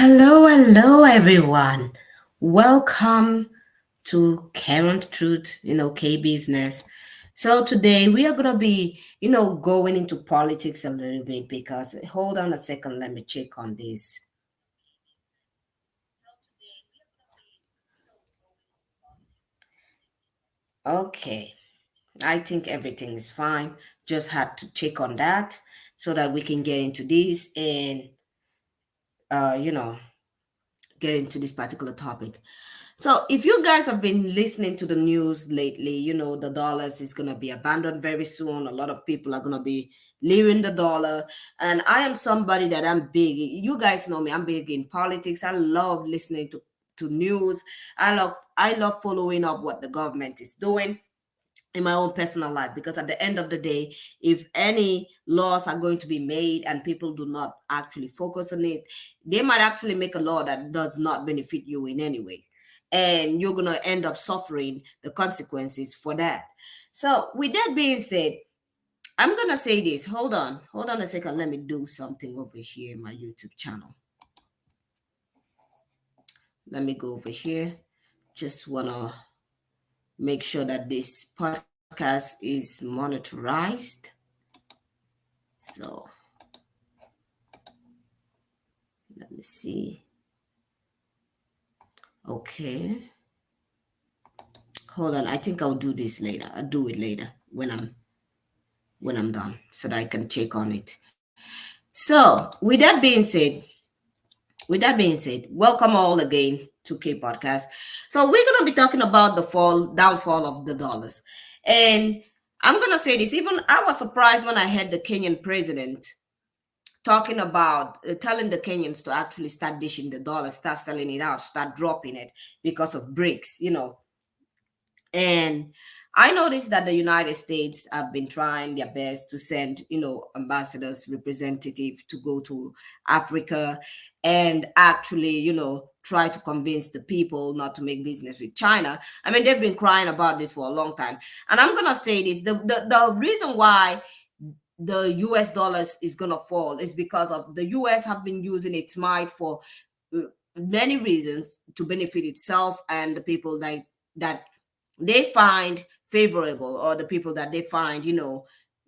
Hello, everyone. Welcome to Current Truth, K Business. So today we are gonna be, going into politics a little bit because hold on a second, let me check on this. Okay, I think everything is fine. Just had to check on that so that we can get into this and uh, you know, get into this particular topic. So, if you guys have been listening to the news lately, the dollars is going to be abandoned very soon. A lot of people are going to be leaving the dollar. And I am somebody that I'm big. You guys know me. I'm big in politics. I love listening to news. I love following up what the government is doing in my own personal life, because at the end of the day, if any laws are going to be made and people do not actually focus on it, they might actually make a law that does not benefit you in any way, and you're going to end up suffering the consequences for that. So with that being said, I'm going to say this. Hold on a second. Let me do something over here in my YouTube channel. Let me go over here. Just want to make sure that this podcast is monitorized. So let me see. Okay. Hold on. I think I'll do this later. I'll do it later when I'm done so that I can check on it. So with that being said, welcome all again to K Podcast. So we're gonna be talking about the downfall of the dollars. And I'm gonna say this, even I was surprised when I heard the Kenyan president talking about telling the Kenyans to actually start dishing the dollar, start selling it out, start dropping it because of BRICS. And I noticed that the United States have been trying their best to send, ambassadors, representative to go to Africa and actually, try to convince the people not to make business with China. I mean, they've been crying about this for a long time. And I'm gonna say this: the reason why the US dollars is going to fall is because of the US have been using its might for uh, many reasons to benefit itself and the people that they find favorable, or the people that they find,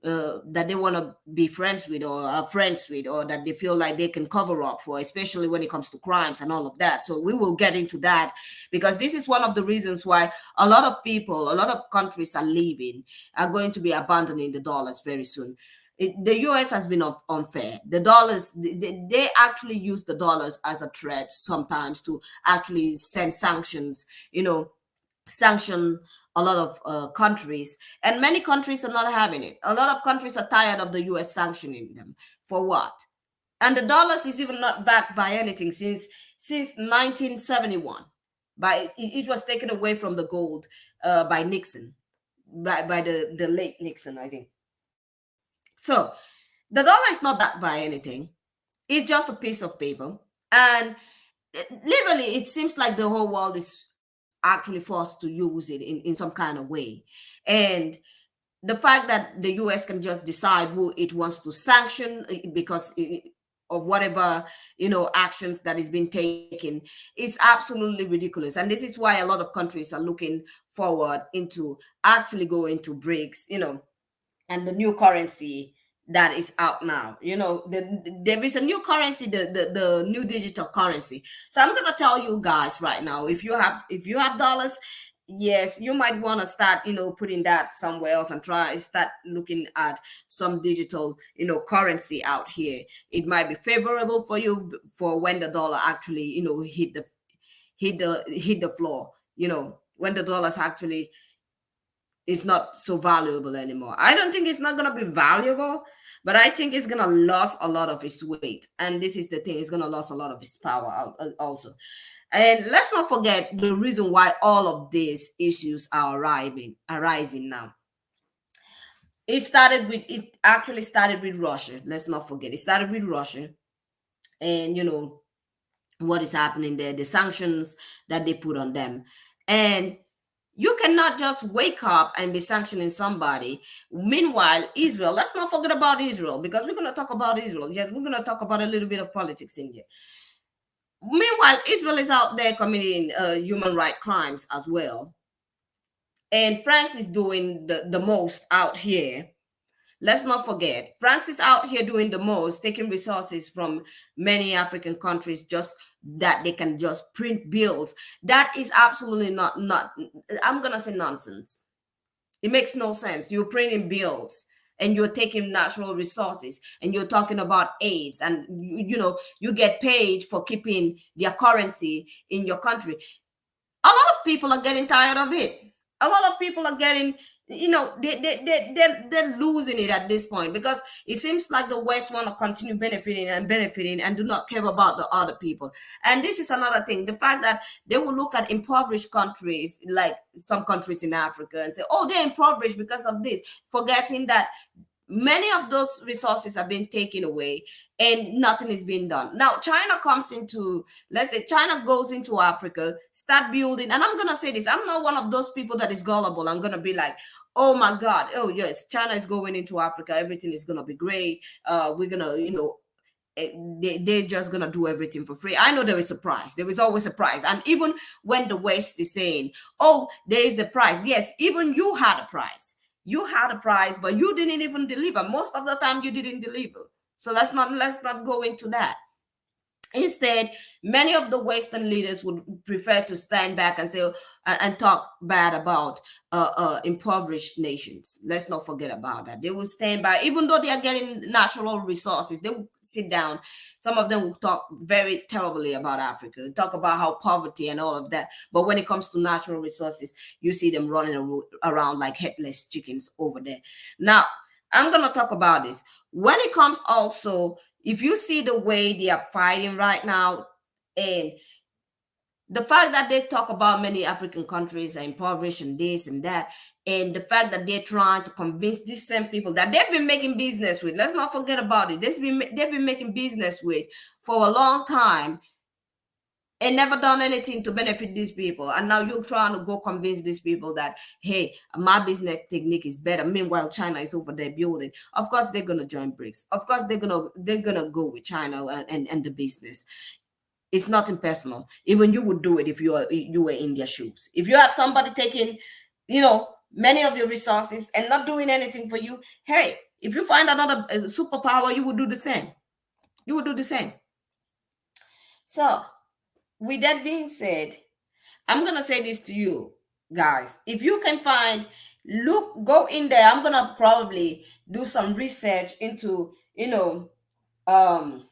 that they want to be friends with or are friends with, or that they feel like they can cover up for, especially when it comes to crimes and all of that. So we will get into that, because this is one of the reasons why a lot of people, a lot of countries are leaving, are going to be abandoning the dollars very soon. The US has been unfair. The dollars, they actually use the dollars as a threat sometimes to actually send sanctions, sanction a lot of countries, and many countries are not having it. A lot of countries are tired of the US sanctioning them. For what? And the dollars is even not backed by anything since 1971. It was taken away from the gold by Nixon, by the late Nixon, I think. So the dollar is not backed by anything. It's just a piece of paper. And literally, it seems like the whole world is actually forced to use it in some kind of way. And the fact that the US can just decide who it wants to sanction because of whatever, actions that is being taken is absolutely ridiculous. And this is why a lot of countries are looking forward into actually going to BRICS, and the new currency that is out now. There is a new currency, the new digital currency. So I'm gonna tell you guys right now, if you have dollars, yes, you might want to start, putting that somewhere else and try start looking at some digital, currency out here. It might be favorable for you for when the dollar actually, hit the floor. When the dollars actually is not so valuable anymore. I don't think it's not going to be valuable, but I think it's going to lose a lot of its weight. And this is the thing, it's going to lose a lot of its power also. And let's not forget the reason why all of these issues are arising now. It actually started with Russia. Let's not forget. It started with Russia. And what is happening there, the sanctions that they put on them. And you cannot just wake up and be sanctioning somebody. Meanwhile, Israel, let's not forget about Israel, because we're going to talk about Israel. Yes, we're going to talk about a little bit of politics in here. Meanwhile, Israel is out there committing human rights crimes as well. And France is doing the most out here. Let's not forget, France is out here doing the most, taking resources from many African countries just that they can just print bills. That is absolutely not, I'm going to say nonsense. It makes no sense. You're printing bills and you're taking natural resources and you're talking about AIDS, and you get paid for keeping their currency in your country. A lot of people are getting tired of it. A lot of people are getting, they're losing it at this point, because it seems like the West want to continue benefiting and do not care about the other people. And this is another thing, the fact that they will look at impoverished countries, like some countries in Africa, and say, oh, they're impoverished because of this, forgetting that many of those resources are being taken away and nothing is being done. Now China comes into, let's say China goes into Africa, start building. And I'm gonna say this, I'm not one of those people that is gullible. I'm gonna be like, oh my God, oh yes, China is going into Africa, everything is gonna be great, we're gonna, they're just gonna do everything for free. I know there is a price, there is always a price. And even when the West is saying, oh, there is a price, yes, even you had a price. You had a price, but you didn't even deliver. Most of the time, you didn't deliver. So let's not go into that. Instead, many of the Western leaders would prefer to stand back and say and talk bad about impoverished nations. Let's not forget about that. They will stand by, even though they are getting natural resources. They will sit down. Some of them will talk very terribly about Africa, talk about how poverty and all of that. But when it comes to natural resources, you see them running around like headless chickens over there. Now, I'm going to talk about this. When it comes also, if you see the way they are fighting right now, and the fact that they talk about many African countries are impoverished and this and that, and the fact that they're trying to convince these same people that they've been making business with, let's not forget about it. They've been making business with for a long time, and never done anything to benefit these people. And now you're trying to go convince these people that, hey, my business technique is better. Meanwhile, China is over there building. Of course, they're gonna join BRICS. Of course, they're gonna go with China and the business. It's nothing personal. Even you would do it if you were in their shoes. If you had somebody taking, many of your resources and not doing anything for you, hey, if you find another superpower, you would do the same. You would do the same. So, with that being said, I'm gonna say this to you guys. If you can find, go in there. I'm gonna probably do some research into, um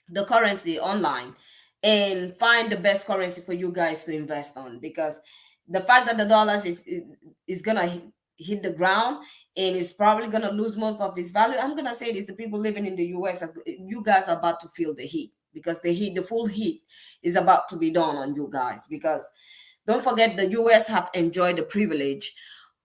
the currency online and find the best currency for you guys to invest on, because the fact that the dollars is gonna hit the ground and is probably gonna lose most of its value. I'm gonna say this: the people living in the US, you guys are about to feel the heat, because the full heat is about to be done on you guys. Because don't forget, the US have enjoyed the privilege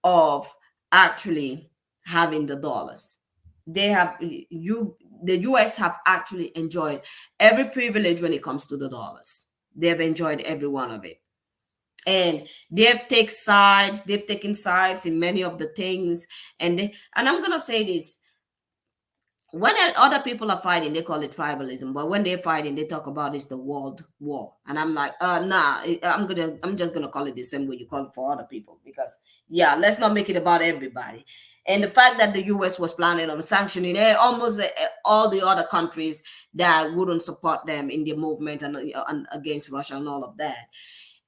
of actually having the dollars. They have you The US have actually enjoyed every privilege when it comes to the dollars. They've enjoyed every one of it. And they've taken sides in many of the things. And I'm gonna say this: when other people are fighting, they call it tribalism, but when they're fighting, they talk about it's the world war. And I'm like, nah, I'm just gonna call it the same way you call it for other people, because yeah, let's not make it about everybody. And the fact that the US was planning on sanctioning almost all the other countries that wouldn't support them in their movement and against Russia and all of that,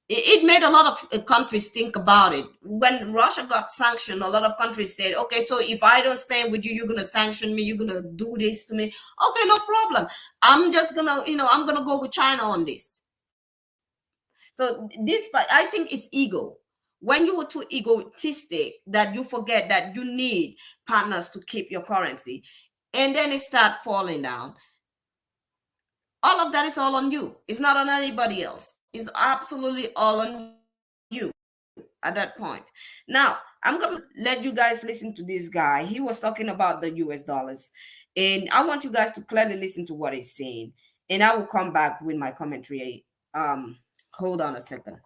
it made a lot of countries think about it. When Russia got sanctioned, a lot of countries said, okay, so if I don't stand with you, you're going to sanction me, you're going to do this to me. Okay, no problem. I'm just going to, I'm going to go with China on this. So this, I think, is ego. When you are too egotistic that you forget that you need partners to keep your currency, and then it start falling down, all of that is all on you. It's not on anybody else. It's absolutely all on you at that point. Now, I'm going to let you guys listen to this guy. He was talking about the US dollars. And I want you guys to clearly listen to what he's saying. And I will come back with my commentary. Hold on a second.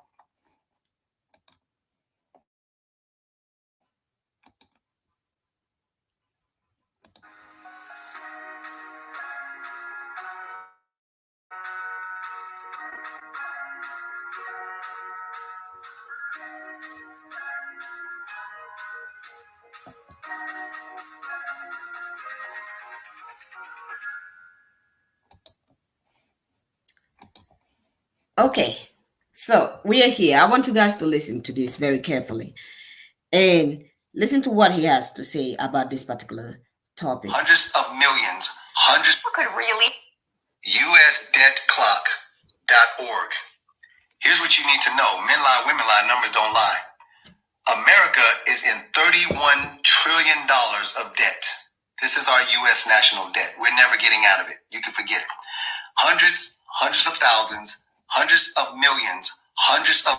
Okay, so we are here. I want you guys to listen to this very carefully and listen to what he has to say about this particular topic. Hundreds of millions, hundreds could really. USDebtClock.org. Here's what you need to know. Men lie, women lie, numbers don't lie. America is in $31 trillion of debt. This is our U.S. national debt. We're never getting out of it. You can forget it. Hundreds of thousands, hundreds of millions, hundreds of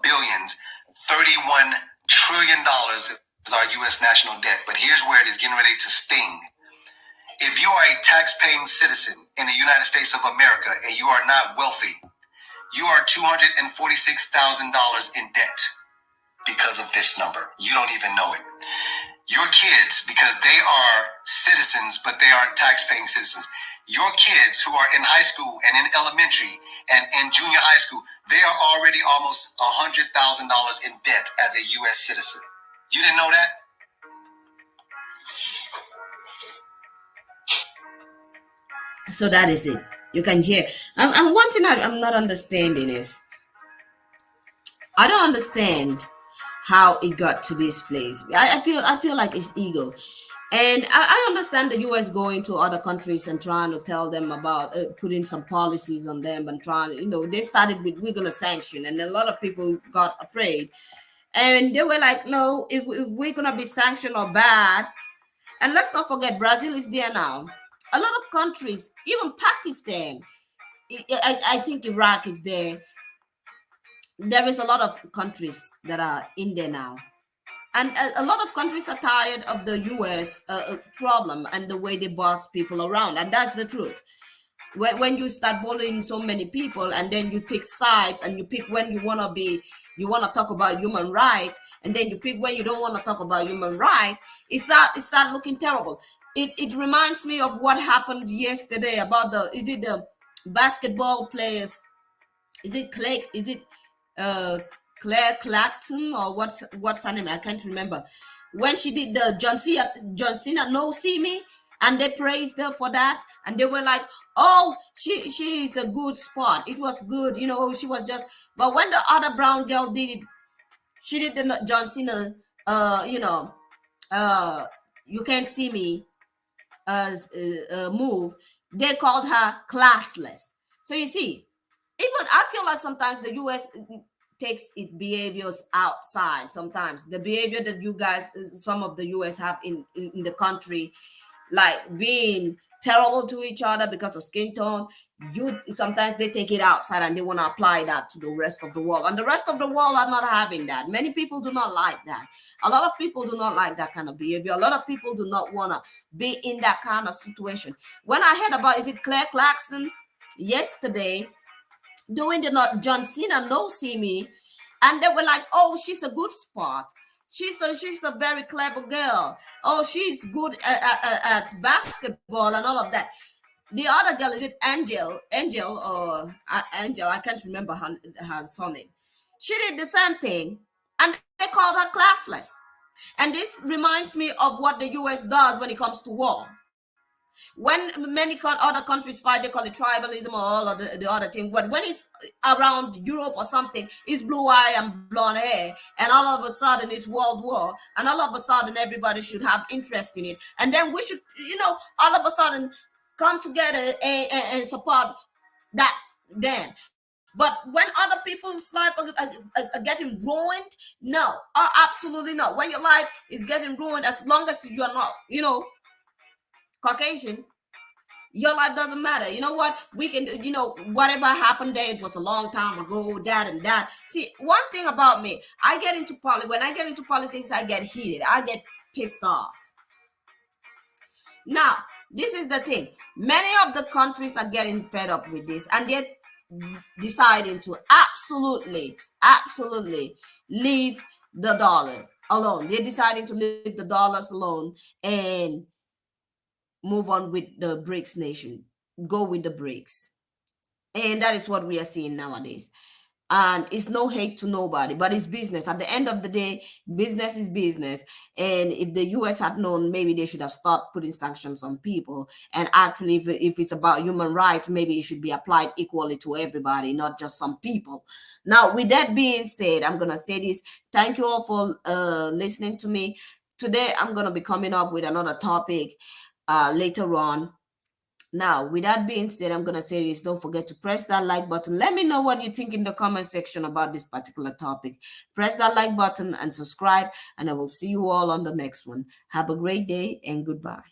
billions, $31 trillion is our U.S. national debt. But here's where it is getting ready to sting. If you are a tax-paying citizen in the United States of America and you are not wealthy, you are $246,000 in debt because of this number. You don't even know it. Your kids, because they are citizens, but they aren't tax-paying citizens. Your kids who are in high school and in elementary and in junior high school, they are already almost $100,000 in debt as a U.S. citizen. You didn't know that? So that is it. You can hear. And one thing I'm not understanding is, I don't understand how it got to this place. I feel like it's ego. And I understand the US going to other countries and trying to tell them about putting some policies on them and trying, they started with, we're going to sanction. And a lot of people got afraid. And they were like, no, if we're going to be sanctioned or bad. And let's not forget, Brazil is there now. A lot of countries, even Pakistan, I think Iraq is there. There is a lot of countries that are in there now. And a lot of countries are tired of the US problem and the way they boss people around. And that's the truth. when you start bullying so many people, and then you pick sides, and you pick when you want to talk about human rights, and then you pick when you don't want to talk about human rights, it start looking terrible. It reminds me of what happened yesterday about the is it the basketball players, is it Clay? Is it uh Claire Clarkson, or what's her name? I can't remember. When she did the John Cena no see me, and they praised her for that, and they were like, "Oh, she is a good sport. It was good, She was just." But when the other brown girl did it, she did the John Cena, you know, uh, you can't see me as move. They called her classless. So you see, even I feel like sometimes the U.S. takes its behaviors outside. Sometimes the behavior that you guys, some of the U.S. have in the country, like being terrible to each other because of skin tone, you sometimes they take it outside and they want to apply that to the rest of the world, and the rest of the world are not having that. Many people do not like that. A lot of people do not like that kind of behavior. A lot of people do not want to be in that kind of situation. When I heard about, is it Claire Clarkson yesterday doing the not John Cena no see me, and they were like, "Oh, she's a good sport. She's a very clever girl. Oh, she's good at basketball and all of that." The other girl, is it Angel or Angel? I can't remember her surname. She did the same thing, and they called her classless. And this reminds me of what the US does when it comes to war. When many other countries fight, they call it tribalism or all of the other thing. But when it's around Europe or something, it's blue eye and blonde hair, and all of a sudden it's world war, and all of a sudden everybody should have interest in it, and then we should, all of a sudden come together and support that then. But when other people's life are getting ruined, no, absolutely not. When your life is getting ruined, as long as you are not, Caucasian, your life doesn't matter. You know what? We can, whatever happened there, it was a long time ago, that and that. See, one thing about me, when I get into politics, I get heated. I get pissed off. Now, this is the thing. Many of the countries are getting fed up with this, and they're deciding to absolutely leave the dollar alone. They're deciding to leave the dollars alone and move on with the BRICS nation, go with the BRICS. And that is what we are seeing nowadays. And it's no hate to nobody, but it's business. At the end of the day, business is business. And if the US had known, maybe they should have stopped putting sanctions on people. And actually, if it's about human rights, maybe it should be applied equally to everybody, not just some people. Now, with that being said, I'm going to say this. Thank you all for listening to me. Today, I'm going to be coming up with another topic later on. Now, with that being said, I'm going to say this. Don't forget to press that like button. Let me know what you think in the comment section about this particular topic. Press that like button and subscribe, and I will see you all on the next one. Have a great day and goodbye.